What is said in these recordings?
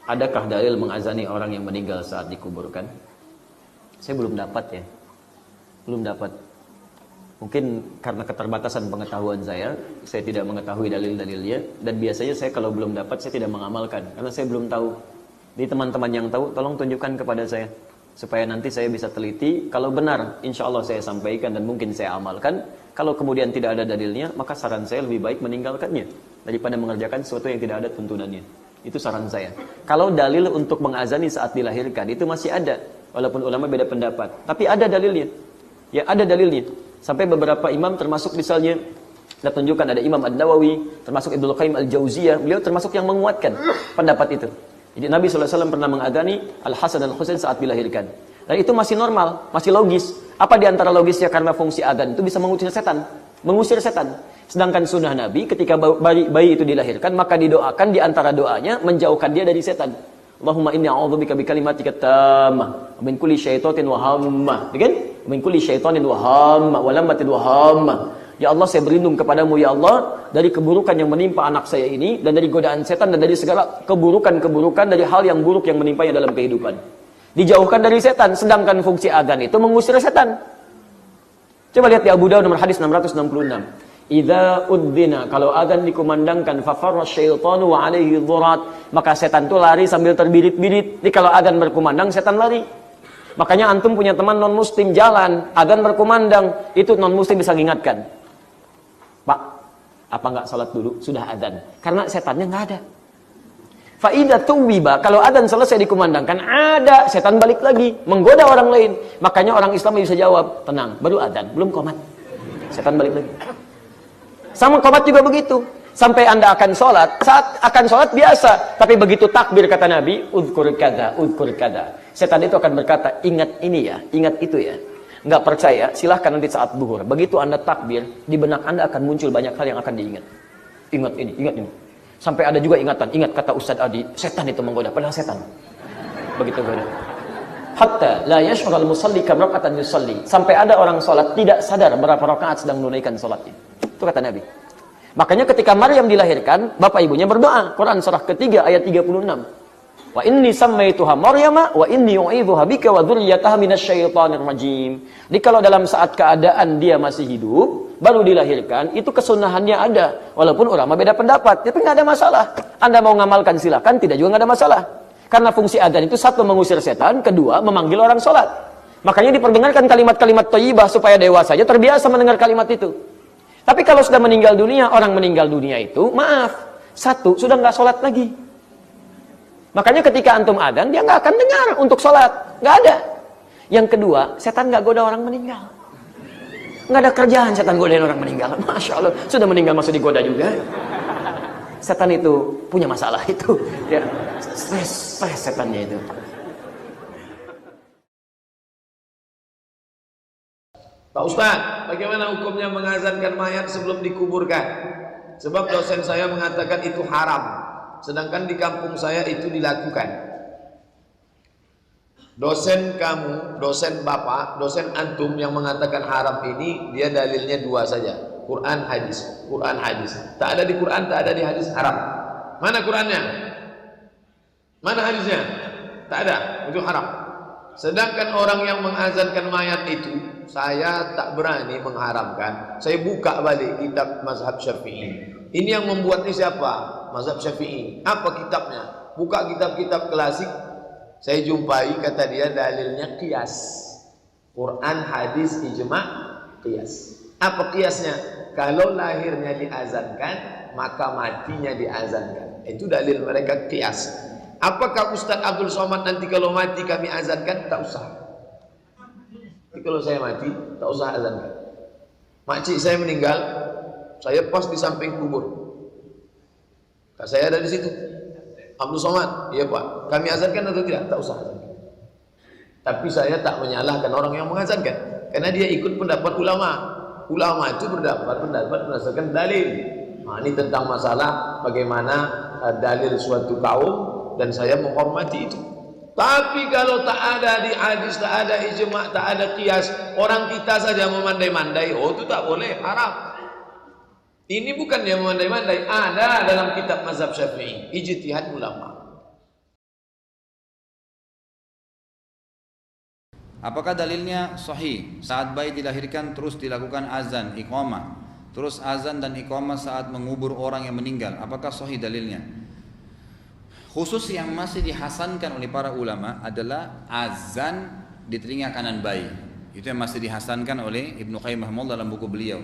adakah dalil mengazani orang yang meninggal saat dikuburkan? Saya belum dapat ya. Belum dapat. Mungkin karena keterbatasan pengetahuan saya tidak mengetahui dalil-dalilnya, dan biasanya saya kalau belum dapat saya tidak mengamalkan karena saya belum tahu. Jadi teman-teman yang tahu tolong tunjukkan kepada saya supaya nanti saya bisa teliti. Kalau benar insya Allah saya sampaikan dan mungkin saya amalkan. Kalau kemudian tidak ada dalilnya, maka saran saya lebih baik meninggalkannya daripada mengerjakan sesuatu yang tidak ada tuntunannya. Itu saran saya. Kalau dalil untuk mengazani saat dilahirkan itu masih ada, walaupun ulama beda pendapat, tapi ada dalilnya. Ya, ada dalilnya. Sampai beberapa imam termasuk misalnya kita tunjukkan ada Imam An-Nawawi, termasuk Ibnu Qayyim Al-Jauziyah, beliau termasuk yang menguatkan pendapat itu. Jadi Nabi SAW pernah mengadzani Al-Hasan dan Al-Husain saat dilahirkan. Dan itu masih normal, masih logis. Apa di antara logisnya? Karena fungsi adzan itu bisa mengusir setan. Mengusir setan. Sedangkan sunnah Nabi ketika bayi itu dilahirkan, maka didoakan di antara doanya menjauhkan dia dari setan. Allahumma inni a'udzubika bikalimatika tammah min kulli syaitanin wa hammah. Kan? Min kulli syaitanin wa hammah wa lammatin wa hammah. Ya Allah, saya berlindung kepadamu ya Allah dari keburukan yang menimpa anak saya ini, dan dari godaan setan, dan dari segala keburukan-keburukan, dari hal yang buruk yang menimpanya dalam kehidupan. Dijauhkan dari setan, sedangkan fungsi adzan itu mengusir setan. Coba lihat di Abu Dawud nomor hadis 666. Idza udzina, kalau adzan dikumandangkan, fafarra syaitanu wa alaihi dhurat, maka setan itu lari sambil terbirit-birit. Jadi kalau adzan berkumandang, setan lari. Makanya antum punya teman non muslim jalan, adzan berkumandang, itu non muslim bisa mengingatkan. Pak, apa enggak salat dulu? Sudah adzan. Karena setannya enggak ada. Fa idza tuwiba, kalau adzan selesai dikumandangkan, ada setan balik lagi menggoda orang lain. Makanya orang Islam bisa jawab, tenang, baru adzan, belum qomat. Setan balik lagi. Sama qomat juga begitu. Sampai Anda akan sholat, saat akan sholat biasa, tapi begitu takbir kata Nabi, udhkur kada, udhkur kada. Setan itu akan berkata, ingat ini ya, ingat itu ya. Nggak percaya, silahkan nanti saat zuhur. Begitu Anda takbir, di benak Anda akan muncul banyak hal yang akan diingat. Ingat ini, ingat ini. Sampai ada juga ingatan, ingat kata Ustadz Adi, setan itu menggoda, padahal setan. Begitu goda. Hatta la yash'urul musalli kam raka'atan yusalli. Sampai ada orang sholat tidak sadar berapa rakaat sedang menunaikan sholatnya. Itu kata Nabi. Makanya ketika Maryam dilahirkan, bapak ibunya berdoa. Quran surah ketiga ayat 36. Wa inni sammaituha Maryama wa inni u'idzuha bika wa dzurriyyataha minasyaitonir rajim. Jadi kalau dalam saat keadaan dia masih hidup, baru dilahirkan, itu kesunahannya ada. Walaupun ulama beda pendapat, tapi nggak ada masalah. Anda mau ngamalkan silakan, tidak juga nggak ada masalah. Karena fungsi adzan itu satu mengusir setan, kedua memanggil orang sholat. Makanya diperdengarkan kalimat-kalimat thayyibah supaya dewasa saja terbiasa mendengar kalimat itu. Tapi kalau sudah meninggal dunia, orang meninggal dunia itu, maaf, satu, sudah nggak sholat lagi. Makanya ketika antum adzan, dia nggak akan dengar untuk sholat. Nggak ada. Yang kedua, setan nggak goda orang meninggal. Nggak ada kerjaan setan godain orang meninggal. Masya Allah, sudah meninggal masih digoda juga. Setan itu punya masalah itu. Ya, stres setannya itu. Pak Ustaz, bagaimana hukumnya mengazankan mayat sebelum dikuburkan? Sebab dosen saya mengatakan itu haram. Sedangkan di kampung saya itu dilakukan. Dosen kamu, dosen bapak, dosen antum yang mengatakan haram ini, dia dalilnya dua saja. Quran, hadis. Quran, hadis. Tak ada di Quran, tak ada di hadis, haram. Mana Qurannya? Mana hadisnya? Tak ada, itu haram. Sedangkan orang yang mengazankan mayat itu, saya tak berani mengharamkan. Saya buka balik kitab mazhab Syafi'i. Ini yang membuat ini siapa? Mazhab Syafi'i. Apa kitabnya? Buka kitab-kitab klasik, saya jumpai kata dia dalilnya qiyas. Quran, hadis, ijma', qiyas. Apa qiyasnya? Kalau lahirnya diazankan, maka matinya diazankan. Itu dalil mereka qiyas. Apakah Ustaz Abdul Somad nanti kalau mati kami azankan? Tak usah. Jadi kalau saya mati, tak usah azankan. Makcik saya meninggal, saya pas di samping kubur. Saya ada di situ. Abdul Somad, iya Pak. Kami azankan atau tidak? Tak usah azankan. Tapi saya tak menyalahkan orang yang mengazankan, karena dia ikut pendapat ulama. Ulama itu berpendapat berdasarkan dalil. Nah, ini tentang masalah bagaimana dalil suatu kaum, dan saya menghormati itu. Tapi kalau tak ada di hadis, tak ada ijma', tak ada qiyas, orang kita saja memandai-mandai, oh itu tak boleh, haram. Ini bukan dia memandai-mandai, ada dalam kitab mazhab Syafi'i, ijtihad ulama. Apakah dalilnya sahih saat bayi dilahirkan terus dilakukan azan, iqamah, terus azan dan iqamah saat mengubur orang yang meninggal? Apakah sahih dalilnya? Khusus yang masih dihasankan oleh para ulama adalah azan di telinga kanan bayi. Itu yang masih dihasankan oleh Ibnu Qayyim rahimahullah dalam buku beliau.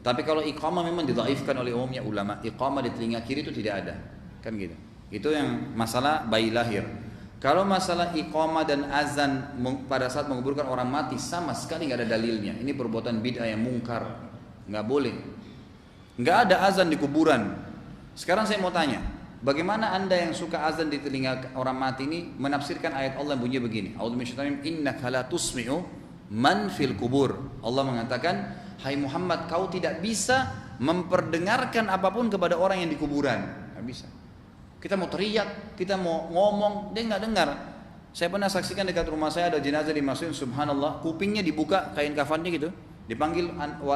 Tapi kalau iqamah memang didhaifkan oleh umumnya ulama. Iqamah di telinga kiri itu tidak ada, kan gitu. Itu yang masalah bayi lahir. Kalau masalah iqamah dan azan pada saat menguburkan orang mati sama sekali nggak ada dalilnya. Ini perbuatan bid'ah yang mungkar, nggak boleh. Nggak ada azan di kuburan. Sekarang saya mau tanya, bagaimana anda yang suka azan di telinga orang mati ini menafsirkan ayat Allah yang bunyi begini? A'udzubillahi innaka la tusmi'u man fil kubur. Allah mengatakan, hai Muhammad, kau tidak bisa memperdengarkan apapun kepada orang yang di kuburan. Nggak bisa. Kita mau teriak, kita mau ngomong, dia nggak dengar. Saya pernah saksikan dekat rumah saya ada jenazah dimasukin, subhanallah, kupingnya dibuka kain kafannya gitu, dipanggil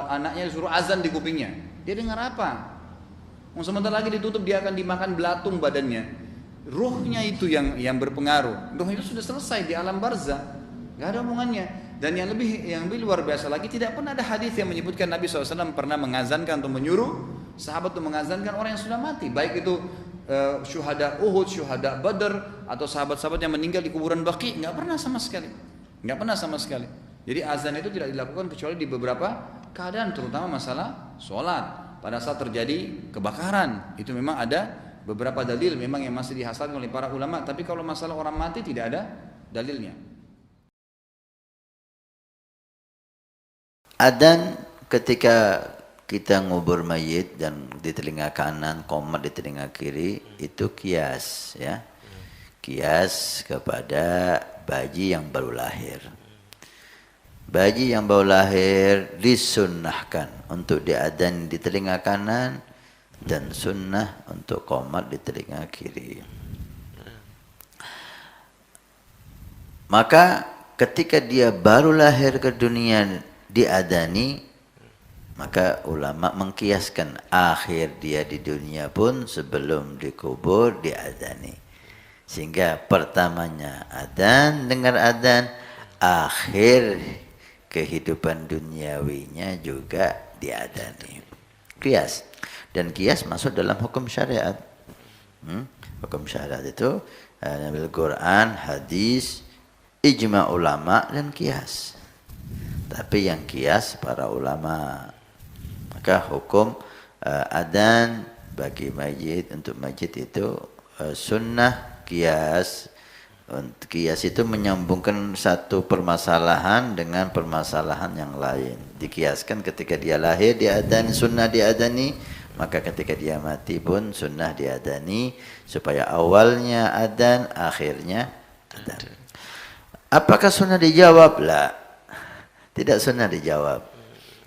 anaknya disuruh azan di kupingnya. Dia dengar apa? Sebentar lagi ditutup, dia akan dimakan belatung badannya. Ruhnya itu yang berpengaruh. Ruh itu sudah selesai di alam barzah, nggak ada omongannya. Dan yang lebih luar biasa lagi, tidak pernah ada hadis yang menyebutkan Nabi SAW pernah mengazankan atau menyuruh sahabat untuk mengazankan orang yang sudah mati, baik itu syuhada Uhud, syuhada Badar, atau sahabat-sahabat yang meninggal di kuburan Baqi. Nggak pernah sama sekali, nggak pernah sama sekali. Jadi azan itu tidak dilakukan kecuali di beberapa keadaan, terutama masalah sholat. Pada saat terjadi kebakaran, itu memang ada beberapa dalil memang yang masih dihasankan oleh para ulama. Tapi kalau masalah orang mati tidak ada dalilnya. Adzan ketika kita ngubur mayit dan di telinga kanan, qomat di telinga kiri, itu kias, ya. Kias kepada bayi yang baru lahir. Bayi yang baru lahir disunnahkan untuk diadzan di telinga kanan dan sunnah untuk qomat di telinga kiri. Maka ketika dia baru lahir ke dunia diadzani, maka ulama mengkiaskan akhir dia di dunia pun sebelum dikubur diadzani. Sehingga pertamanya adzan, dengar adzan, akhir kehidupan duniawinya juga diadzani. Kias. Dan kias masuk dalam hukum syariat. Hukum syariat itu Nabil Quran, hadis, ijma ulama dan kias. Tapi yang kias para ulama. Maka hukum adzan bagi mayit, untuk mayit itu sunnah kias. Kias itu menyambungkan satu permasalahan dengan permasalahan yang lain. Dikiaskan ketika dia lahir diadzani, sunnah diadzani, maka ketika dia mati pun sunnah diadzani, supaya awalnya adzan, akhirnya adzan. Apakah sunnah dijawab? Lah, tidak sunnah dijawab.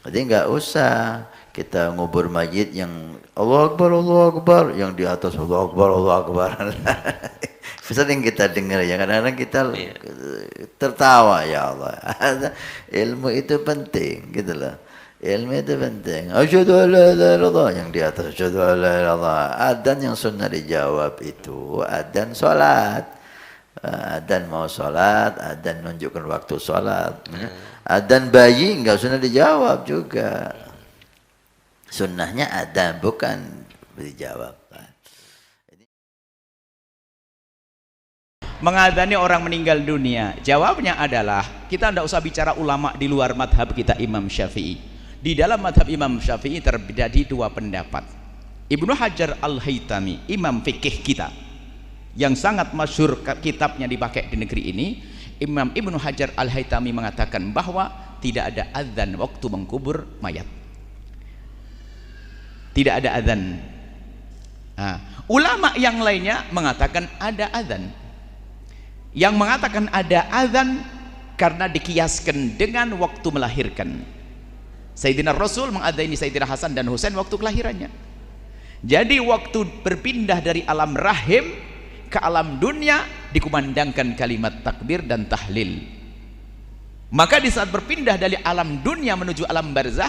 Jadi enggak usah kita ngubur mayit yang Allahu Akbar, yang di atas Allahu Akbar. Sering kita dengar ya, kadang-kadang kita tertawa, ya Allah. Ilmu itu penting, gitu loh. Ilmu itu penting. Asyhadu an la ilaha illallah, yang di atas asyhadu an la ilaha illallah. Adzan yang sunnah dijawab itu adzan salat. Adzan mau salat, adzan menunjukkan waktu salat. Adzan bayi enggak sunnah dijawab juga. Sunnahnya adzan, bukan dijawab. Mengadani orang meninggal dunia, jawabnya adalah kita tidak usah bicara ulama di luar madhab kita Imam Syafi'i. Di dalam madhab Imam Syafi'i terjadi dua pendapat. Ibnu Hajar Al-Haytami, imam fikih kita yang sangat masyhur, kitabnya dipakai di negeri ini, Imam Ibnu Hajar Al-Haytami mengatakan bahwa tidak ada adzan waktu mengkubur mayat. Tidak ada adzan. Ulama yang lainnya mengatakan ada adzan. Yang mengatakan ada azan karena dikiaskan dengan waktu melahirkan. Sayyidina Rasul mengadzani Sayyidina Hasan dan Husain waktu kelahirannya. Jadi waktu berpindah dari alam rahim ke alam dunia dikumandangkan kalimat takbir dan tahlil. Maka di saat berpindah dari alam dunia menuju alam barzah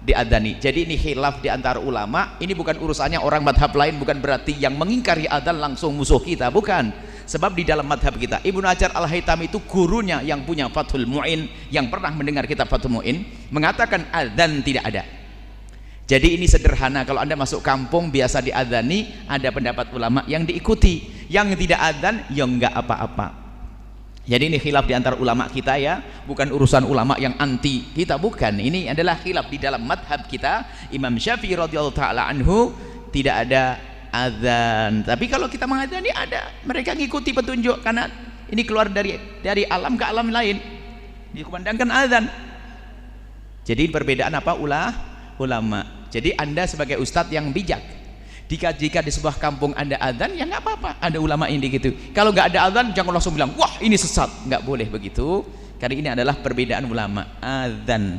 diadzani. Jadi ini khilaf di antara ulama. Ini bukan urusannya orang madhab lain, bukan berarti yang mengingkari adzan langsung musuh kita, bukan. Sebab di dalam madhab kita, Ibnu Hajar Al-Haytami itu gurunya yang punya Fathul Mu'in, yang pernah mendengar kitab Fathul Mu'in, mengatakan adzan tidak ada. Jadi ini sederhana, kalau Anda masuk kampung biasa diadzani, ada pendapat ulama yang diikuti, yang tidak adzan ya enggak apa-apa. Jadi ini khilaf di antara ulama kita ya, bukan urusan ulama yang anti kita, bukan. Ini adalah khilaf di dalam madhab kita. Imam Syafi'i radhiyallahu taala anhu tidak ada adzan, tapi kalau kita mengadzani ada, mereka ngikuti petunjuk karena ini keluar dari alam ke alam lain, dikumandangkan adzan. Jadi perbedaan apa ulama. Jadi Anda sebagai ustadz yang bijak, jika di sebuah kampung Anda adzan ya nggak apa-apa, ada ulama ini gitu. Kalau nggak ada adzan jangan langsung bilang wah ini sesat, nggak boleh begitu, karena ini adalah perbedaan ulama. Adzan